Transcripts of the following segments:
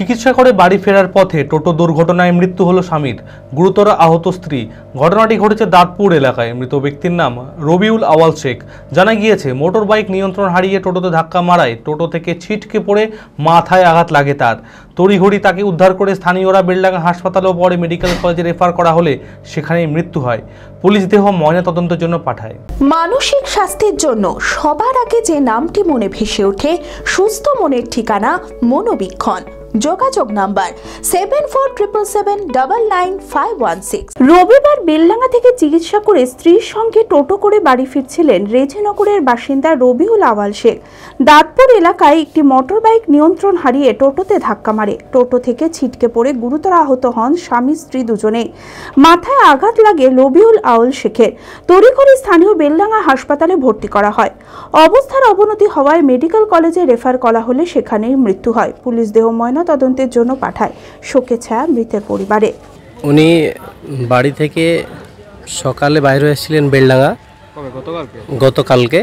চিকিৎসা করে বাড়ি ফেরার পথে টোটো দুর্ঘটনায় মৃত্যু হলো স্বামীর, গুরুতর আহত স্ত্রী। ঘটনাটি ঘটেছে দাঁতপুর এলাকায়। মৃত ব্যক্তির নাম রবিউল আওয়াল শেখ। জানা গিয়েছে, মোটর বাইক নিয়ন্ত্রণ হারিয়ে টোটোতে ধাক্কা মারায় টোটো থেকে ছিটকে পড়ে মাথায় আঘাত লাগে তার। তড়িঘড়ি তাকে উদ্ধার করে স্থানীয়রা বেলডাঙ্গা হাসপাতালে ও পরে মেডিকেল কলেজে রেফার করা হলে সেখানেই মৃত্যু হয়। পুলিশ দেহ ময়নাতদন্তের জন্য পাঠায়। মানসিক স্বাস্থ্যের জন্য সবার আগে যে নামটি মনে ভেসে ওঠে, সুস্থ মনের ঠিকানা মনোবীক্ষণ। যোগাযোগ নাম্বার 7477799516। রবিবার বেলডাঙ্গা থেকে চিকিৎসা করে স্ত্রীর সঙ্গে টোটো করে বাড়ি ফিরছিলেন রেজিনগরের বাসিন্দা রবিউল আওয়াল শেখ। দাঁতপুর এলাকায় একটি মোটর বাইক নিয়ন্ত্রণ হারিয়ে টোটোতে ধাক্কা মারে। টোটো থেকে ছিটকে পড়ে গুরুতর আহত হন স্বামী স্ত্রী দুজনেই। মাথায় আঘাত লাগে রবিউল আওয়াল শেখের। তড়িঘড়ি স্থানীয় বেলডাঙ্গা হাসপাতালে ভর্তি করা হয়। অবস্থার অবনতি হওয়ায় মেডিকেল কলেজে রেফার করা হলে সেখানেই মৃত্যু হয়। পুলিশ দেহ তদন্তের জন্য পাঠায়। শোকে ছায়া মৃতের পরিবারে। উনি বাড়ি থেকে সকালে বাইরে এসেছিলেন বেলডাঙ্গা গতকালকে।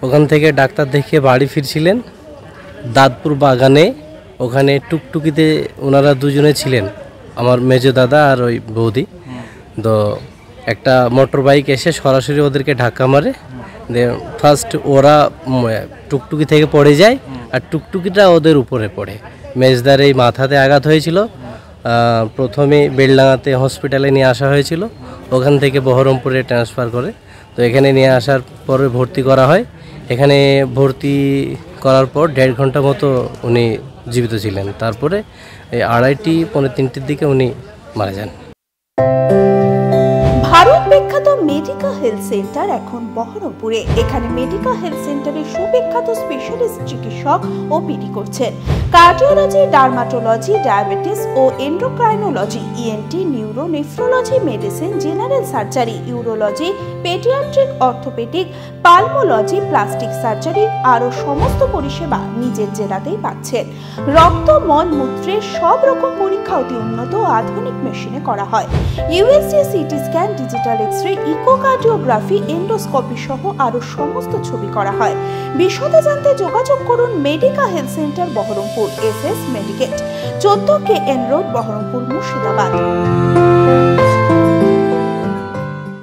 ওখান থেকে ডাক্তার দেখিয়ে বাড়ি ফিরছিলেন। দাঁতপুর বাগানে ওখানে টুকটুকিতে ওনারা দুজনে ছিলেন, আমার মেজো দাদা আর ওই বৌদি। তো একটা মোটর বাইক এসে সরাসরি ওদেরকে ধাক্কা মারে। ফার্স্ট ওরা টুকটুকি থেকে পড়ে যায় আর টুকটুকিটা ওদের উপরে পড়ে। মেজদার এই মাথাতে আঘাত হয়েছিল। প্রথমে বেলডাঙ্গাতে হসপিটালে নিয়ে আসা হয়েছিল, ওখান থেকে বহরমপুরে ট্রান্সফার করে। তো এখানে নিয়ে আসার পরে ভর্তি করা হয়। এখানে ভর্তি করার পর 1.5 ঘন্টা মতো উনি জীবিত ছিলেন। তারপরে এই 2:30-3টের দিকে উনি মারা যান। ভারত বিখ্যাত মেডিকা হেলথ সেন্টার এখন বহরমপুরে। এখানে মেডিকা হেলথ সেন্টারে সুবিখ্যাত স্পেশালিস্ট চিকিৎসক ওপিডি করছেন। কার্ডিওলজি, ডার্মাটোলজি, ডায়াবেটিস ও endocrinology, ENT, neuro, nephrology, medicine, general surgery, urology, paediatric, orthopaedic, pulmonology, plastic surgery আরও সমস্ত পরিষেবা নিজের জেলাতেই পাচ্ছেন। রক্ত, মল, মূত্রের সব রকম পরীক্ষা অতি উন্নত ও আধুনিক মেশিনে করা হয়। USG, CT scan, digital X-ray, echocardiography, endoscopy সহ আরো সমস্ত ছবি করা হয়। বিশদে জানতে যোগাযোগ করুন Medica health centre Baharampur, SS Medicate, 14 KN road, Baharampur, Murshidabad.